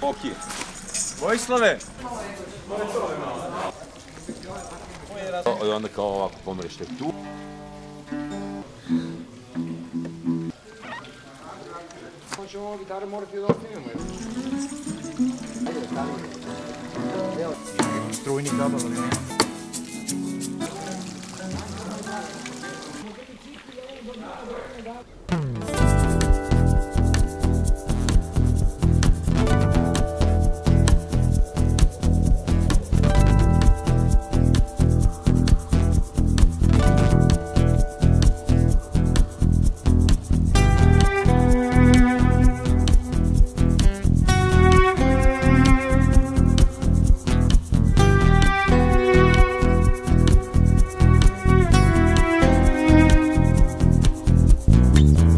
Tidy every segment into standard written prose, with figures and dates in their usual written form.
Okije. Vojislave! I onda kao ovako pomeriš tek tu. Hoćemo ovo gitaru morati da ostavimo. Strujnik zabavno li ne?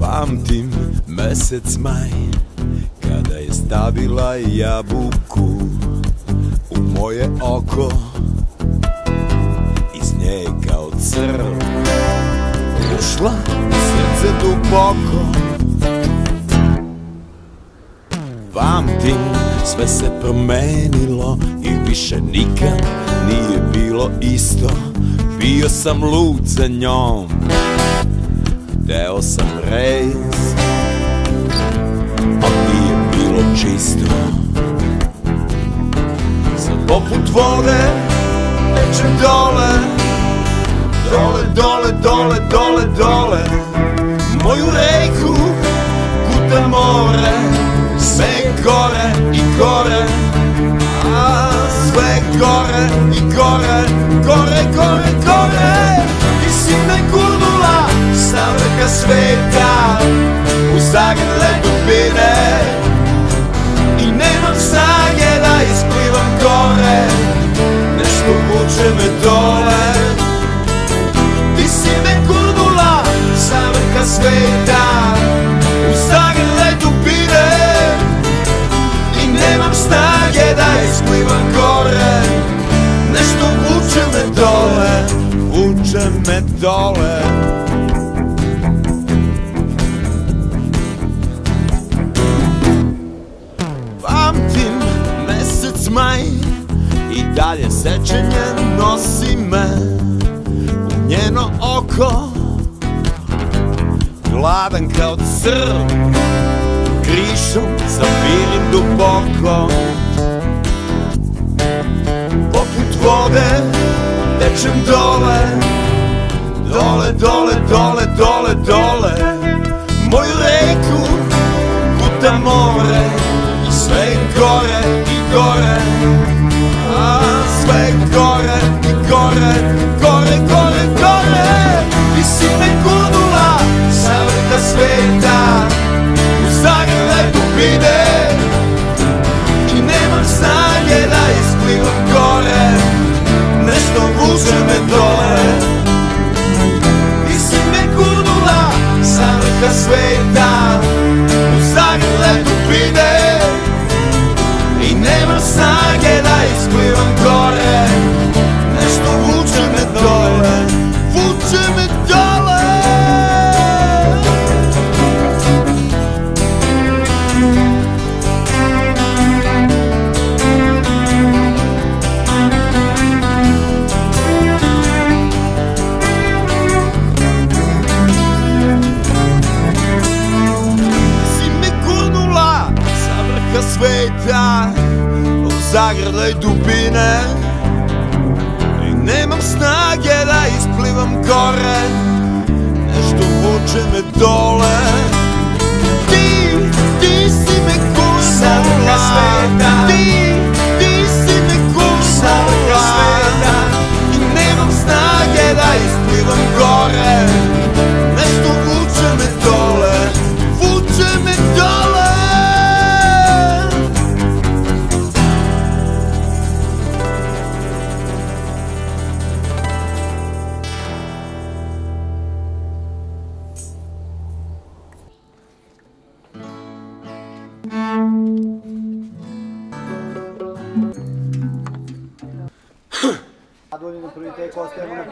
Pamtim mesec maj, kada je stavila jabuku u moje oko. Iz nje je kao crv ušla u srce duboko. Pamtim, sve se promenilo i više nikad nije bilo isto. Bio sam lud za njom, hteo sam rez, ali nije bilo čisto. Sad poput vode tečem dole, dole, dole, dole, dole, dole. Moju reku guta more, sve gore i gore. A sve gore i gore, gore, gore, gore. Ti si me gurnula sa vrha sveta u zagrle dubine i nemam snage da isplivam gore, nešto vuče me dole. Ti si me gurnula sa vrha sveta u zagrle dubine i nemam snage da isplivam gore, nešto vuče me dole, vuče me dole. Pamtim mesec maj i dalje sećanje nosi me u njeno oko. Gladan kao crv, krišom zavirim duboko. Poput vode tečem dole, dole, dole, dole, dole, dole. Moju reku guta more i sve gore i gore. A sve gore i gore, gore, gore, gore. Ti si me gurnula sa vrha sveta u zagrle dubine i nemam snage da isplivam gore, nešto vuče me dole. Ti si me gurnula sa vrha sveta u zagrle dubine i nemam snage da isplivam gore, nešto vuče me dole, vuče me dole. Si me gurnula sa vrha sveta u zagrljaj dubine i nemam snage da isplivam gore, nešto vuče me dole. Ti si me gurnula sa vrha sveta, ti si me gurnula sa vrha sveta i nemam snage da isplivam gore, nešto vuče me dole, vuče me dole. Zadovoljni na prvi tek, ostajemo na...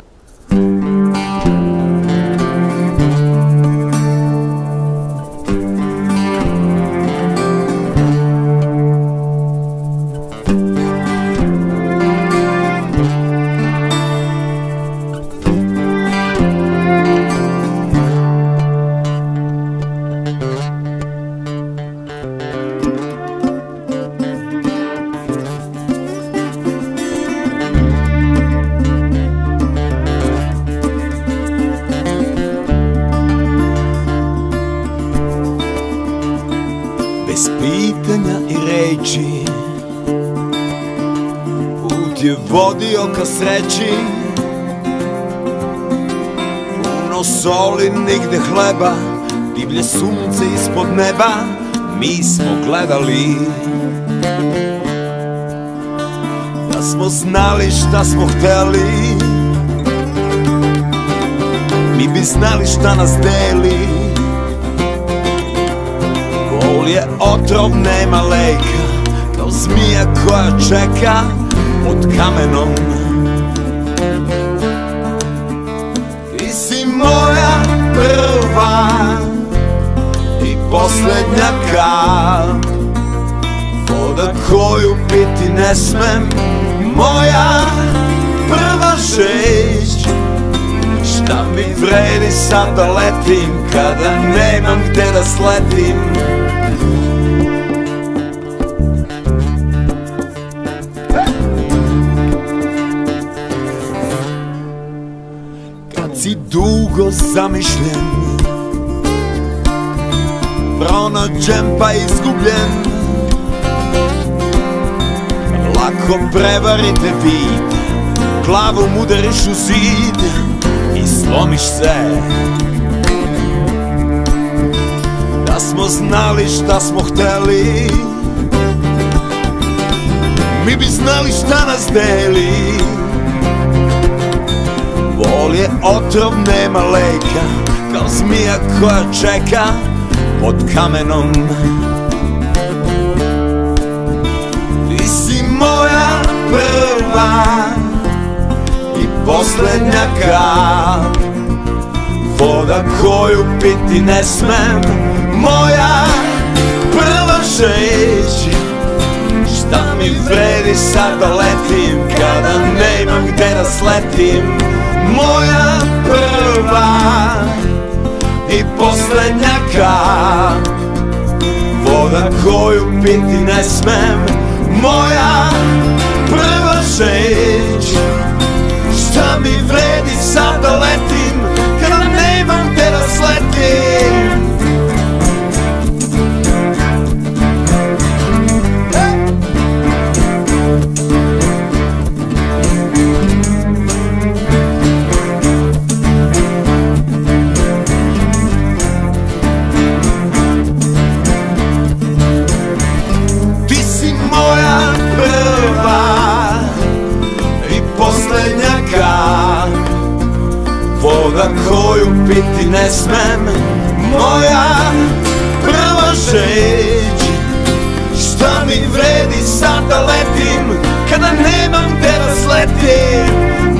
priči, put je vodio ka sreći. Puno soli, nigde hleba, divlje sunce ispod neba, mi smo gledali. Da smo znali šta smo hteli, mi bi znali šta nas deli. Bol je otrov, nema leka, kao zmija koja čeka pod kamenom. Ti si moja prva i poslednja kap, voda koju piti ne smem, moja prva žeć. Šta mi vredi sad da letim kada nemam gde da sletim? Kad si dugo zamišljen, pronađen pa izgubljen, lako prevarite vid, glavom udariš u zid i slomiš se. Da smo znali šta smo hteli, mi bi znali šta nas deli. Bol je otrov, nema leka, kao zmija koja čeka pod kamenom. Ti si moja prva i poslednja kap, voda koju piti ne smem, moja prva žeć. Šta mi vredi sad da letim kada nemam gde da sletim? Moja prva i poslednja kap, voda koju piti ne smem, moja prva žeć. Šta mi vredi sad da letim kada nemam gde da sletim? Ti si moja prva i poslednja kap, voda koju piti ne smem, moja prva žeć. Šta mi vredi sad da letim kada nemam gde da sletim?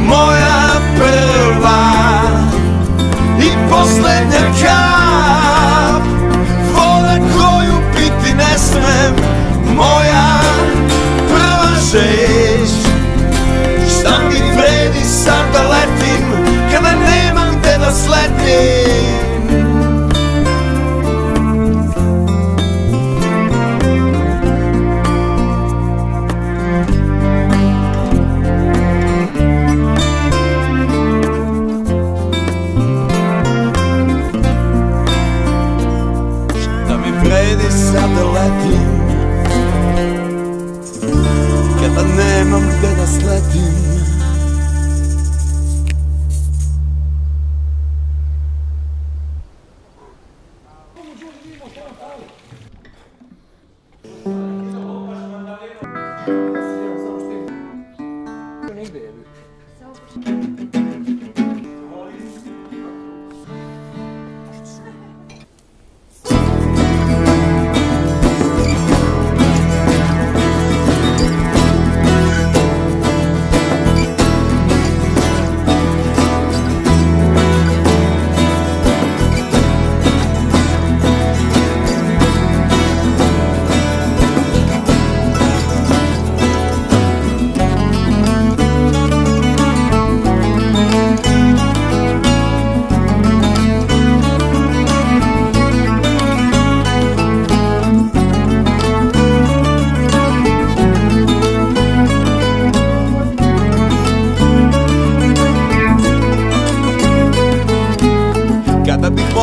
Moja prva i poslednja kap, voda koju piti ne smem, moja prva žeć. Šta mi vredi sad da letim kada nemam gde da sletim? Šta mi vredi sad da letim kada nemam gde da sletim?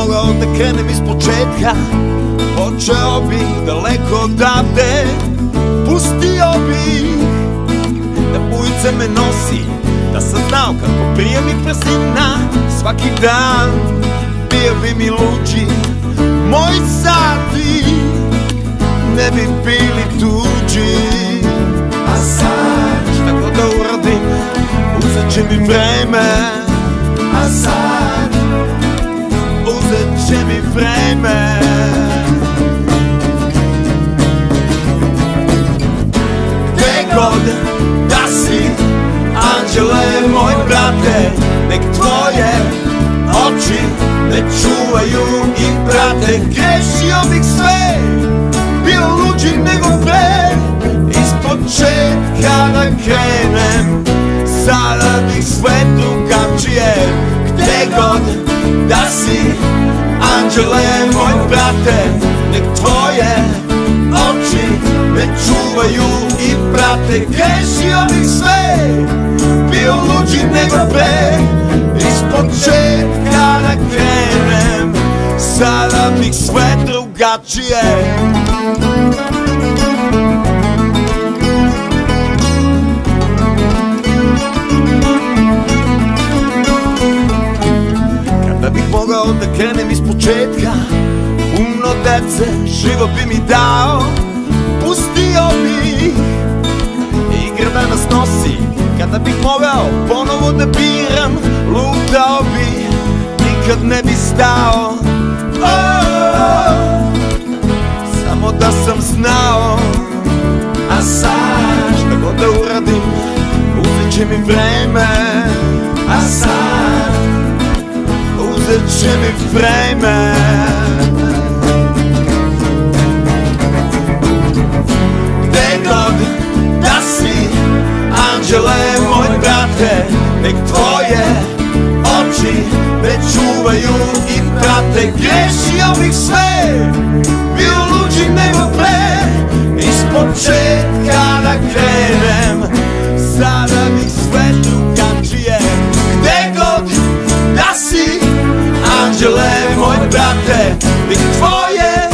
mogao da krenem iz početka, počeo bih daleko odavde. pustio bi da ulice me nosi, da sam znao kako prije mi brzina svaki dan, bio bi mi luđi, moji sati ne bi bili tuđi. A sad šta god da uradim, uzet će mi vreme. A sad uzet će mi vreme. Gde god da si, anđele moj brate, nek tvoje oči me čuvaju i prate. Grešio bih sve, bio luđi nego pre, ispočetka da krenem, sada bih sve drugačije. Gde god da si, anđele moj brate, nek tvoje oči me čuvaju i prate. Grešio bih sve, bio luđi nego pre, ispočetka da krenem, sada bih sve drugačije. Kada bih mogao da krenem ispočetka, puno dece život bi mi dao. Pustio bih igre da nas nosi, kada bih mogao ponovo da biram, lutao bi, nikad ne bi stao. Samo da sam znao. A sad šta god da uradim, uzet će mi vreme. A sad uzet će mi vreme. Gde god da si, anđele moj brate, nek tvoje oči me čuvaju i prate. Grešio bih sve, bio luđi nego pre, ispočetka da krenem, sada bih sve drugačije. Gde god da si, anđele moj brate, nek tvoje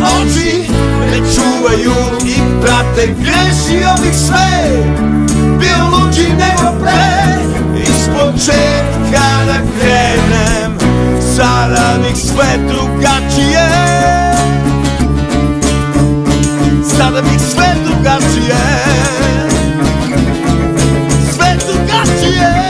oči me čuvaju i prate. Grešio bih sve, bio luđi nego pre, ispočetka da krenem, sada bih sve drugačije. Sada bih sve drugačije, sve drugačije.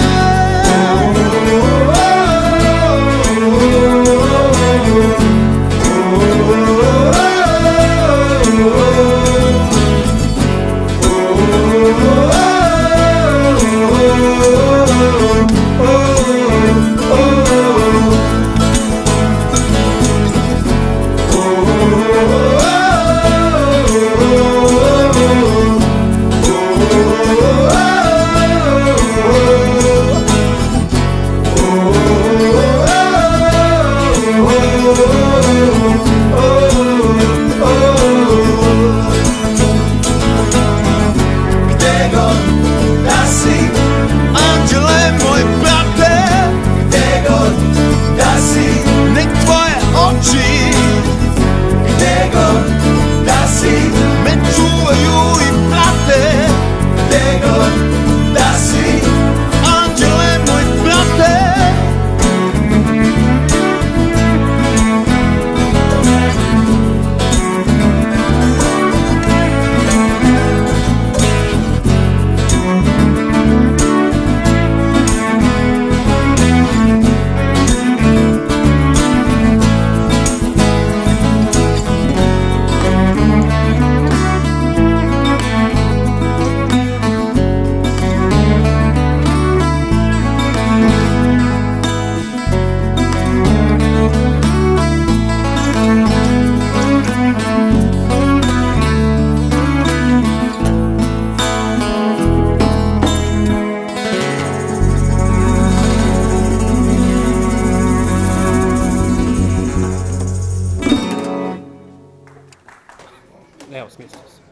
Evo, smislio sam.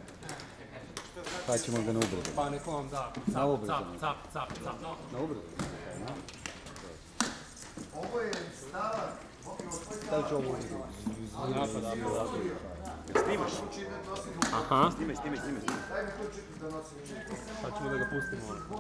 Pa ćemo ga na ubrzo. Pa neko vam da, cap. Na ubrzo. Ovo je stavak. Stavit ću ovo ubrzo. Aha. Sad ćemo da ga pustimo.